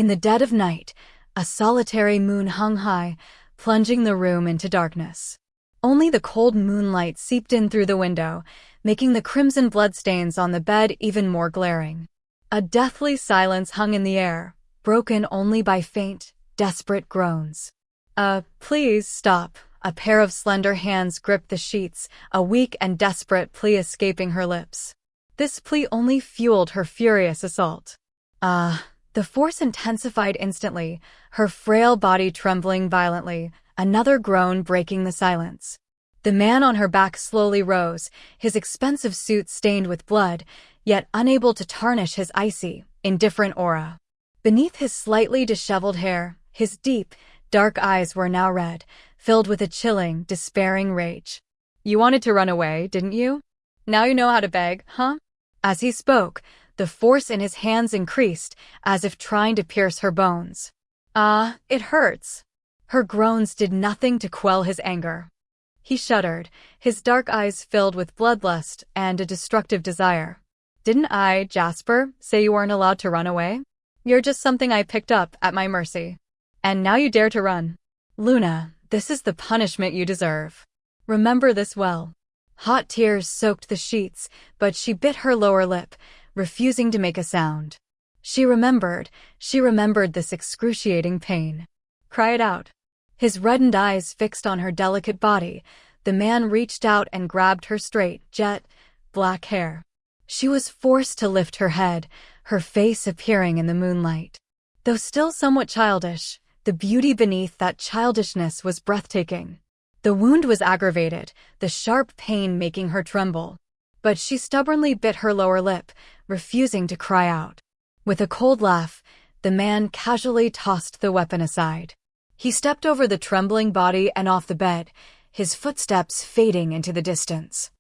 In the dead of night, a solitary moon hung high, plunging the room into darkness. Only the cold moonlight seeped in through the window, making the crimson bloodstains on the bed even more glaring. A deathly silence hung in the air, broken only by faint, desperate groans. Please stop." A pair of slender hands gripped the sheets, a weak and desperate plea escaping her lips. This plea only fueled her furious assault. The force intensified instantly, her frail body trembling violently, another groan breaking the silence. The man on her back slowly rose, his expensive suit stained with blood, yet unable to tarnish his icy, indifferent aura. Beneath his slightly disheveled hair, his deep, dark eyes were now red, filled with a chilling, despairing rage. "You wanted to run away, didn't you? Now you know how to beg, huh?" As he spoke, the force in his hands increased, as if trying to pierce her bones. It hurts." Her groans did nothing to quell his anger. He shuddered, his dark eyes filled with bloodlust and a destructive desire. "Didn't I, Jasper, say you weren't allowed to run away? You're just something I picked up at my mercy. And now you dare to run. Luna, this is the punishment you deserve. Remember this well." Hot tears soaked the sheets, but she bit her lower lip, refusing to make a sound. She remembered this excruciating pain. "Cry it out." His reddened eyes fixed on her delicate body, the man reached out and grabbed her straight, jet black hair. She was forced to lift her head, her face appearing in the moonlight. Though still somewhat childish, the beauty beneath that childishness was breathtaking. The wound was aggravated, the sharp pain making her tremble. But she stubbornly bit her lower lip, refusing to cry out. With a cold laugh, the man casually tossed the weapon aside. He stepped over the trembling body and off the bed, his footsteps fading into the distance.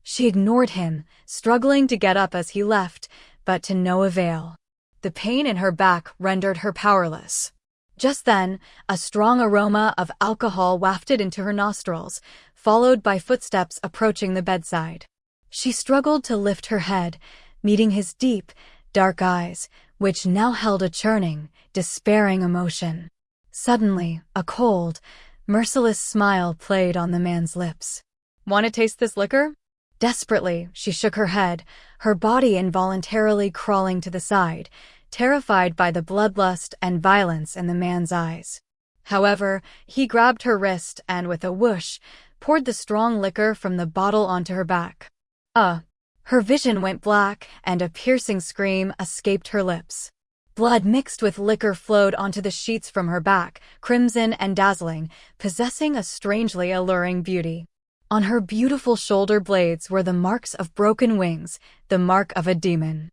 She ignored him, struggling to get up as he left, but to no avail. The pain in her back rendered her powerless. Just then, a strong aroma of alcohol wafted into her nostrils, followed by footsteps approaching the bedside. She struggled to lift her head, meeting his deep, dark eyes, which now held a churning, despairing emotion. Suddenly, a cold, merciless smile played on the man's lips. "Want to taste this liquor?" Desperately, she shook her head, her body involuntarily crawling to the side, terrified by the bloodlust and violence in the man's eyes. However, he grabbed her wrist and, with a whoosh, poured the strong liquor from the bottle onto her back. Her vision went black, and a piercing scream escaped her lips. Blood mixed with liquor flowed onto the sheets from her back, crimson and dazzling, possessing a strangely alluring beauty. On her beautiful shoulder blades were the marks of broken wings, the mark of a demon.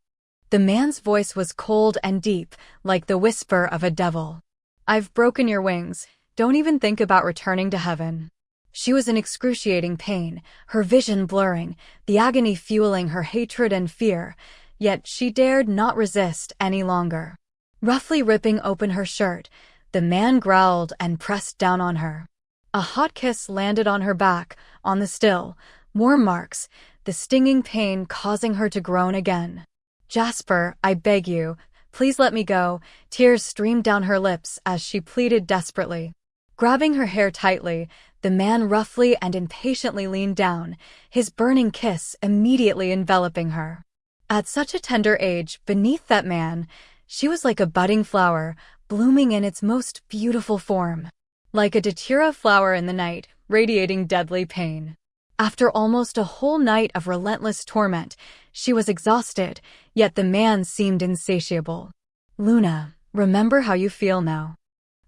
The man's voice was cold and deep, like the whisper of a devil. "I've broken your wings. Don't even think about returning to heaven." She was in excruciating pain, her vision blurring, the agony fueling her hatred and fear, yet she dared not resist any longer. Roughly ripping open her shirt, the man growled and pressed down on her. A hot kiss landed on her back, on the still, more marks, the stinging pain causing her to groan again. "Jasper, I beg you, please let me go." Tears streamed down her lips as she pleaded desperately. Grabbing her hair tightly, the man roughly and impatiently leaned down, his burning kiss immediately enveloping her. At such a tender age, beneath that man, she was like a budding flower, blooming in its most beautiful form. Like a datura flower in the night, radiating deadly pain. After almost a whole night of relentless torment, she was exhausted, yet the man seemed insatiable. "Luna, remember how you feel now.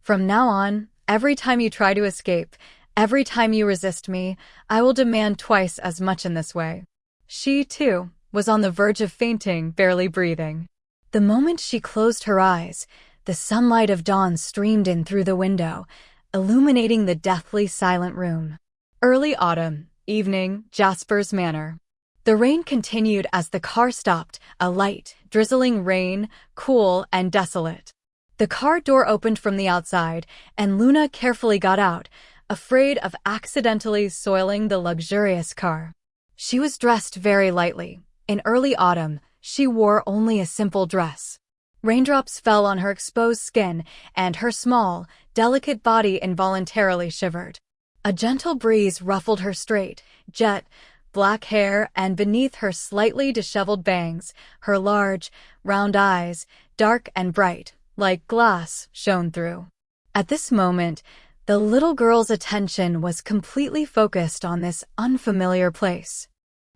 From now on, every time you try to escape, every time you resist me, I will demand twice as much in this way." She, too, was on the verge of fainting, barely breathing. The moment she closed her eyes, the sunlight of dawn streamed in through the window, illuminating the deathly silent room. Early autumn, evening, Jasper's manor. The rain continued as the car stopped, a light, drizzling rain, cool and desolate. The car door opened from the outside, and Luna carefully got out, afraid of accidentally soiling the luxurious car. She was dressed very lightly. In early autumn, she wore only a simple dress. Raindrops fell on her exposed skin, and her small, delicate body involuntarily shivered. A gentle breeze ruffled her straight, jet black hair, and beneath her slightly disheveled bangs, her large, round eyes, dark and bright, like glass, shone through. At this moment, the little girl's attention was completely focused on this unfamiliar place.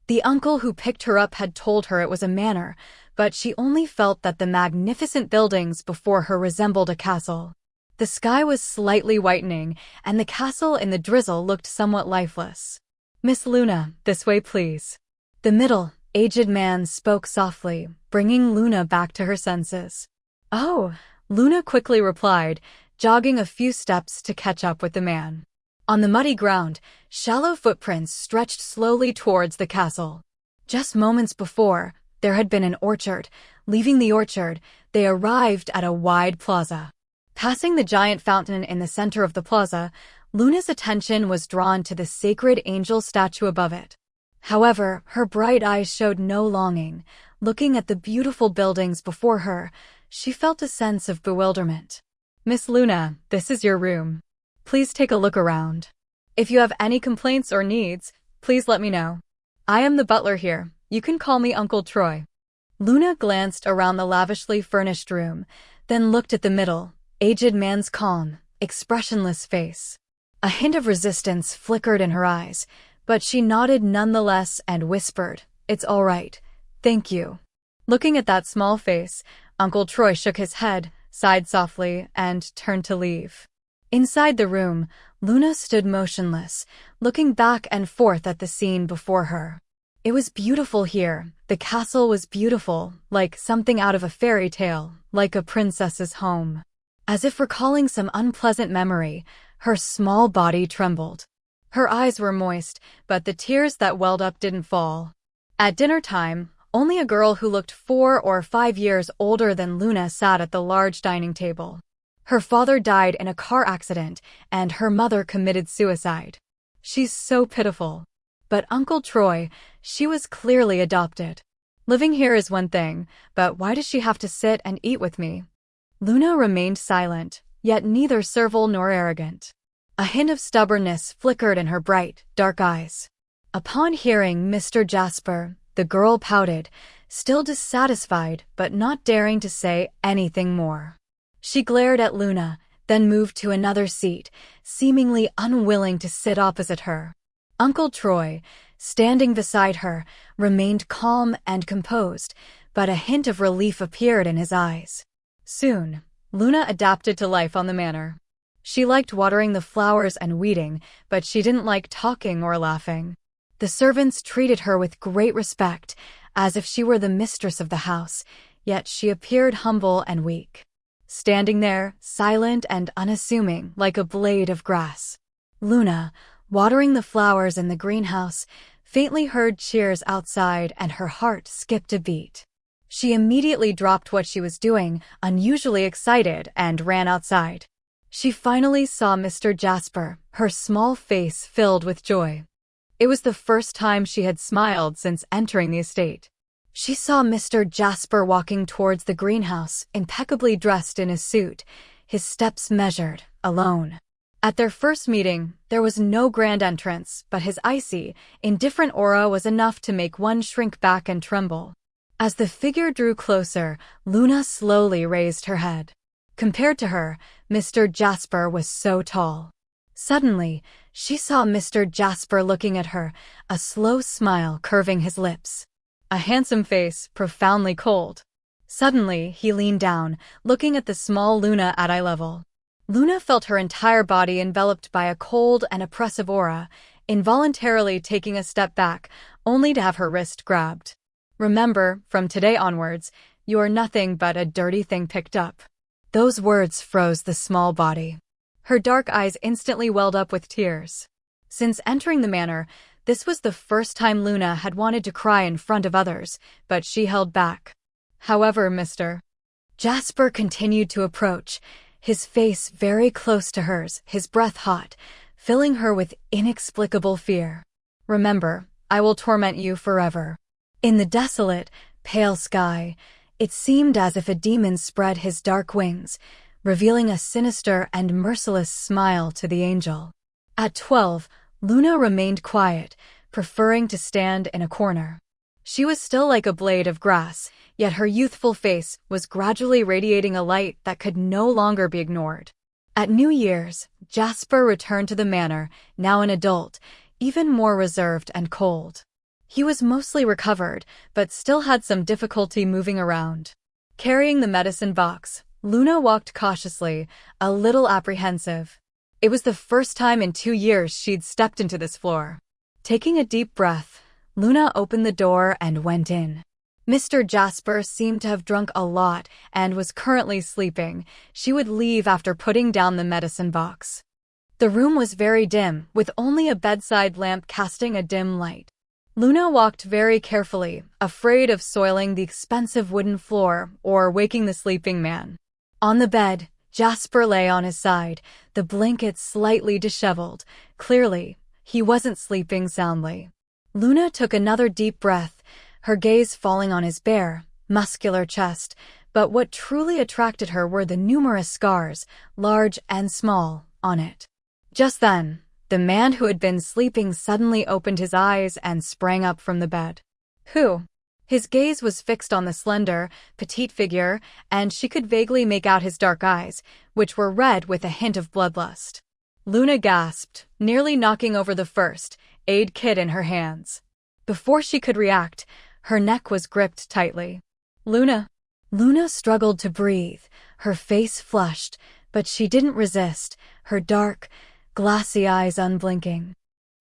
The uncle who picked her up had told her it was a manor, but she only felt that the magnificent buildings before her resembled a castle. The sky was slightly whitening, and the castle in the drizzle looked somewhat lifeless. "Miss Luna, this way please." The middle-aged man spoke softly, bringing Luna back to her senses. "Oh," Luna quickly replied, jogging a few steps to catch up with the man. On the muddy ground, shallow footprints stretched slowly towards the castle. Just moments before, there had been an orchard. Leaving the orchard, they arrived at a wide plaza. Passing the giant fountain in the center of the plaza, Luna's attention was drawn to the sacred angel statue above it. However, her bright eyes showed no longing. Looking at the beautiful buildings before her, she felt a sense of bewilderment. "Miss Luna, this is your room. Please take a look around. If you have any complaints or needs, please let me know. I am the butler here. You can call me Uncle Troy." Luna glanced around the lavishly furnished room, then looked at the middle-aged man's calm, expressionless face. A hint of resistance flickered in her eyes, but she nodded nonetheless and whispered, "It's all right. Thank you." Looking at that small face, Uncle Troy shook his head, sighed softly, and turned to leave. Inside the room, Luna stood motionless, looking back and forth at the scene before her. It was beautiful here. The castle was beautiful, like something out of a fairy tale, like a princess's home. As if recalling some unpleasant memory, her small body trembled. Her eyes were moist, but the tears that welled up didn't fall. At dinner time, only a girl who looked 4 or 5 years older than Luna sat at the large dining table. Her father died in a car accident, and her mother committed suicide. "She's so pitiful." But Uncle Troy, she was clearly adopted. "Living here is one thing, but why does she have to sit and eat with me?" Luna remained silent, yet neither servile nor arrogant. A hint of stubbornness flickered in her bright, dark eyes. Upon hearing Mr. Jasper, the girl pouted, still dissatisfied but not daring to say anything more. She glared at Luna, then moved to another seat, seemingly unwilling to sit opposite her. Uncle Troy, standing beside her, remained calm and composed, but a hint of relief appeared in his eyes. Soon, Luna adapted to life on the manor. She liked watering the flowers and weeding, but she didn't like talking or laughing. The servants treated her with great respect, as if she were the mistress of the house, yet she appeared humble and weak. Standing there, silent and unassuming, like a blade of grass. Luna, watering the flowers in the greenhouse, faintly heard cheers outside and her heart skipped a beat. She immediately dropped what she was doing, unusually excited, and ran outside. She finally saw Mr. Jasper, her small face filled with joy. It was the first time she had smiled since entering the estate. She saw Mr. Jasper walking towards the greenhouse, impeccably dressed in his suit, his steps measured, alone. At their first meeting, there was no grand entrance, but his icy, indifferent aura was enough to make one shrink back and tremble. As the figure drew closer, Luna slowly raised her head. Compared to her, Mr. Jasper was so tall. Suddenly, she saw Mr. Jasper looking at her, a slow smile curving his lips. A handsome face, profoundly cold. Suddenly, he leaned down, looking at the small Luna at eye level. Luna felt her entire body enveloped by a cold and oppressive aura, involuntarily taking a step back, only to have her wrist grabbed. "Remember, from today onwards, you are nothing but a dirty thing picked up." Those words froze the small body. Her dark eyes instantly welled up with tears. Since entering the manor, this was the first time Luna had wanted to cry in front of others, but she held back. However, Mr. Jasper continued to approach, his face very close to hers, his breath hot, filling her with inexplicable fear. "Remember, I will torment you forever." In the desolate, pale sky, It seemed as if a demon spread his dark wings, revealing a sinister and merciless smile to the angel. At 12, Luna remained quiet, preferring to stand in a corner. She was still like a blade of grass, yet her youthful face was gradually radiating a light that could no longer be ignored. At New Year's, Jasper returned to the manor, now an adult, even more reserved and cold. He was mostly recovered, but still had some difficulty moving around. Carrying the medicine box, Luna walked cautiously, a little apprehensive. It was the first time in 2 years she'd stepped into this floor. Taking a deep breath, Luna opened the door and went in. Mr. Jasper seemed to have drunk a lot and was currently sleeping. She would leave after putting down the medicine box. The room was very dim, with only a bedside lamp casting a dim light. Luna walked very carefully, afraid of soiling the expensive wooden floor or waking the sleeping man. On the bed, Jasper lay on his side, the blanket slightly disheveled. Clearly, he wasn't sleeping soundly. Luna took another deep breath, her gaze falling on his bare, muscular chest, but what truly attracted her were the numerous scars, large and small, on it. Just then, the man who had been sleeping suddenly opened his eyes and sprang up from the bed. Who? His gaze was fixed on the slender, petite figure, and she could vaguely make out his dark eyes, which were red with a hint of bloodlust. Luna gasped, nearly knocking over the first aid kit in her hands. Before she could react, her neck was gripped tightly. Luna struggled to breathe, her face flushed, but she didn't resist, her dark, glassy eyes unblinking.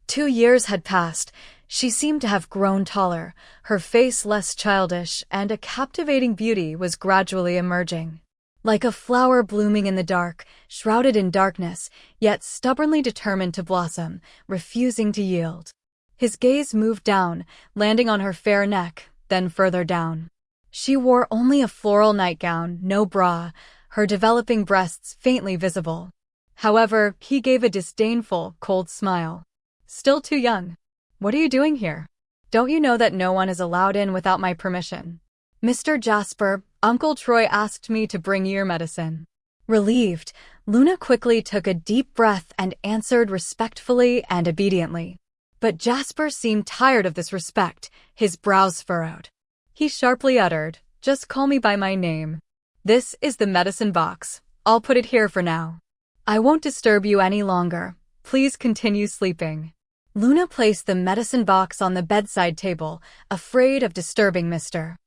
2 years had passed. She seemed to have grown taller, her face less childish, and a captivating beauty was gradually emerging. Like a flower blooming in the dark, shrouded in darkness, yet stubbornly determined to blossom, refusing to yield. His gaze moved down, landing on her fair neck, then further down. She wore only a floral nightgown, no bra, her developing breasts faintly visible. However, he gave a disdainful, cold smile. Still too young. What are you doing here? Don't you know that no one is allowed in without my permission? Mr. Jasper, Uncle Troy asked me to bring you your medicine. Relieved, Luna quickly took a deep breath and answered respectfully and obediently. But Jasper seemed tired of this respect, his brows furrowed. He sharply uttered, "Just call me by my name. This is the medicine box. I'll put it here for now. I won't disturb you any longer. Please continue sleeping." Luna placed the medicine box on the bedside table, afraid of disturbing Mr.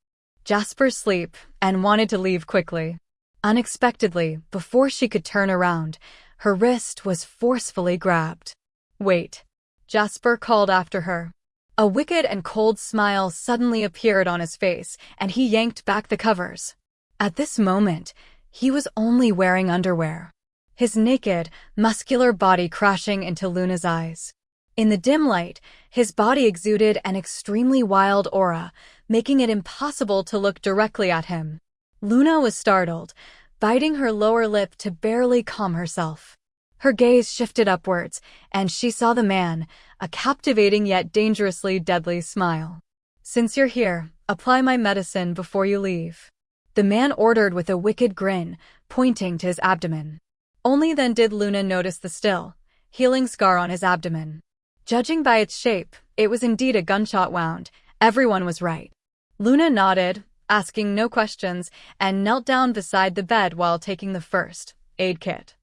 Jasper's sleep, and wanted to leave quickly. Unexpectedly, before she could turn around, her wrist was forcefully grabbed. "Wait," Jasper called after her. A wicked and cold smile suddenly appeared on his face, and he yanked back the covers. At this moment, he was only wearing underwear, his naked, muscular body crashing into Luna's eyes. In the dim light, his body exuded an extremely wild aura, making it impossible to look directly at him. Luna was startled, biting her lower lip to barely calm herself. Her gaze shifted upwards, and she saw the man, a captivating yet dangerously deadly smile. "Since you're here, apply my medicine before you leave," the man ordered with a wicked grin, pointing to his abdomen. Only then did Luna notice the still, healing scar on his abdomen. Judging by its shape, it was indeed a gunshot wound. Everyone was right. Luna nodded, asking no questions, and knelt down beside the bed while taking the first aid kit.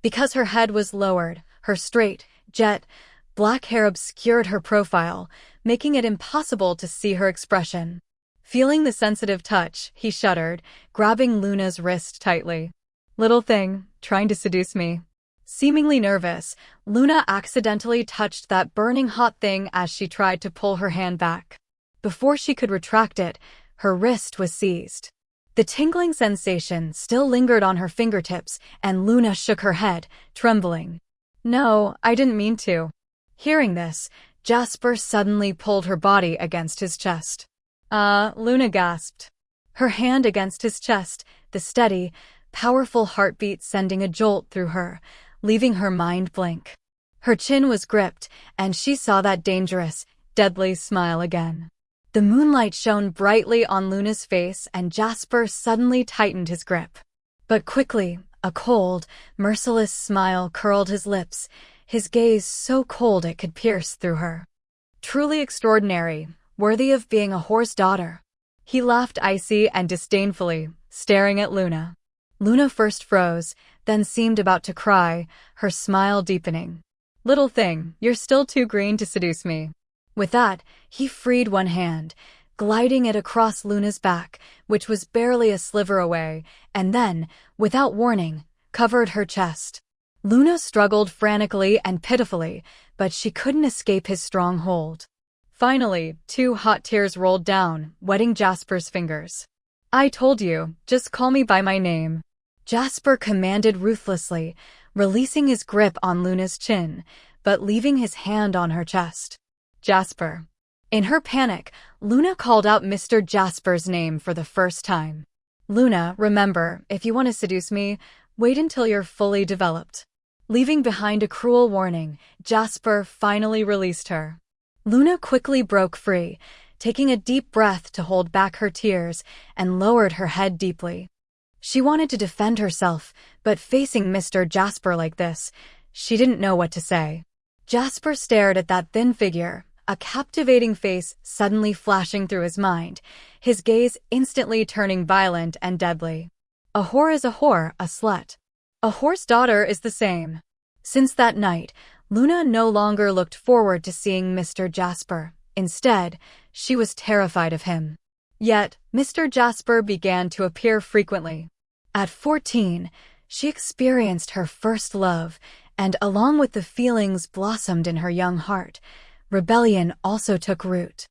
Because her head was lowered, her straight, jet black hair obscured her profile, making it impossible to see her expression. Feeling the sensitive touch, he shuddered, grabbing Luna's wrist tightly. "Little thing, trying to seduce me." Seemingly nervous, Luna accidentally touched that burning hot thing as she tried to pull her hand back. Before she could retract it, her wrist was seized. The tingling sensation still lingered on her fingertips, and Luna shook her head, trembling. "No, I didn't mean to." Hearing this, Jasper suddenly pulled her body against his chest. Luna gasped. Her hand against his chest, the steady, powerful heartbeat sending a jolt through her, leaving her mind blank. Her chin was gripped, and she saw that dangerous, deadly smile again. The moonlight shone brightly on Luna's face, and Jasper suddenly tightened his grip. But quickly, a cold, merciless smile curled his lips, his gaze so cold it could pierce through her. Truly extraordinary, worthy of being a whore's daughter. He laughed icy and disdainfully, staring at Luna. Luna first froze, then seemed about to cry, her smile deepening. "Little thing, you're still too green to seduce me." With that, he freed one hand, gliding it across Luna's back, which was barely a sliver away, and then, without warning, covered her chest. Luna struggled frantically and pitifully, but she couldn't escape his strong hold. Finally, 2 hot tears rolled down, wetting Jasper's fingers. "I told you, just call me by my name," Jasper commanded ruthlessly, releasing his grip on Luna's chin, but leaving his hand on her chest. "Jasper." In her panic, Luna called out Mr. Jasper's name for the first time. "Luna, remember, if you want to seduce me, wait until you're fully developed." Leaving behind a cruel warning, Jasper finally released her. Luna quickly broke free, taking a deep breath to hold back her tears, and lowered her head deeply. She wanted to defend herself, but facing Mr. Jasper like this, she didn't know what to say. Jasper stared at that thin figure, a captivating face suddenly flashing through his mind, his gaze instantly turning violent and deadly. A whore is a whore, a slut. A whore's daughter is the same. Since that night, Luna no longer looked forward to seeing Mr. Jasper. Instead, she was terrified of him. Yet, Mr. Jasper began to appear frequently. At 14, she experienced her first love, and along with the feelings blossomed in her young heart, rebellion also took root.